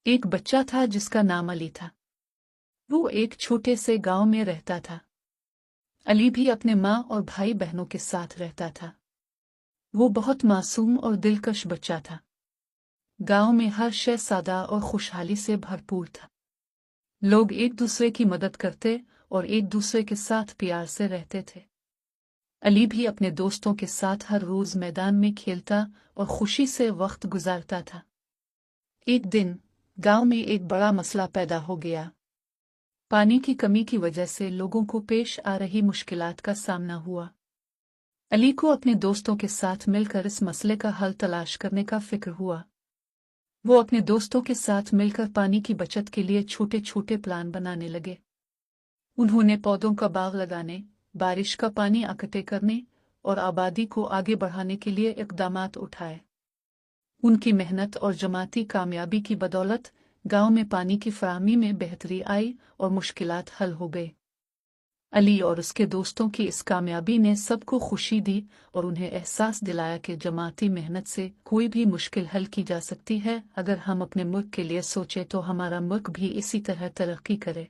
एक बच्चा था जिसका नाम अली था। वो एक छोटे से गांव में रहता था। अली भी अपने माँ और भाई बहनों के साथ रहता था। वो बहुत मासूम और दिलकश बच्चा था। गांव में हर शय सादा और खुशहाली से भरपूर था। लोग एक दूसरे की मदद करते और एक दूसरे के साथ प्यार से रहते थे। अली भी अपने दोस्तों के साथ हर रोज मैदान में खेलता और खुशी से वक्त गुजारता था। एक दिन गांव में एक बड़ा मसला पैदा हो गया। पानी की कमी की वजह से लोगों को पेश आ रही मुश्किलात का सामना हुआ। अली को अपने दोस्तों के साथ मिलकर इस मसले का हल तलाश करने का फिक्र हुआ। वो अपने दोस्तों के साथ मिलकर पानी की बचत के लिए छोटे छोटे प्लान बनाने लगे। उन्होंने पौधों का बाग लगाने, बारिश का पानी इकट्ठे करने और आबादी को आगे बढ़ाने के लिए इक़दामात उठाए। उनकी मेहनत और जमाती कामयाबी की बदौलत गांव में पानी की फराहमी में बेहतरी आई और मुश्किलात हल हो गए। अली और उसके दोस्तों की इस कामयाबी ने सबको खुशी दी और उन्हें एहसास दिलाया कि जमाती मेहनत से कोई भी मुश्किल हल की जा सकती है। अगर हम अपने मुल्क के लिए सोचें तो हमारा मुल्क भी इसी तरह तरक्की करे।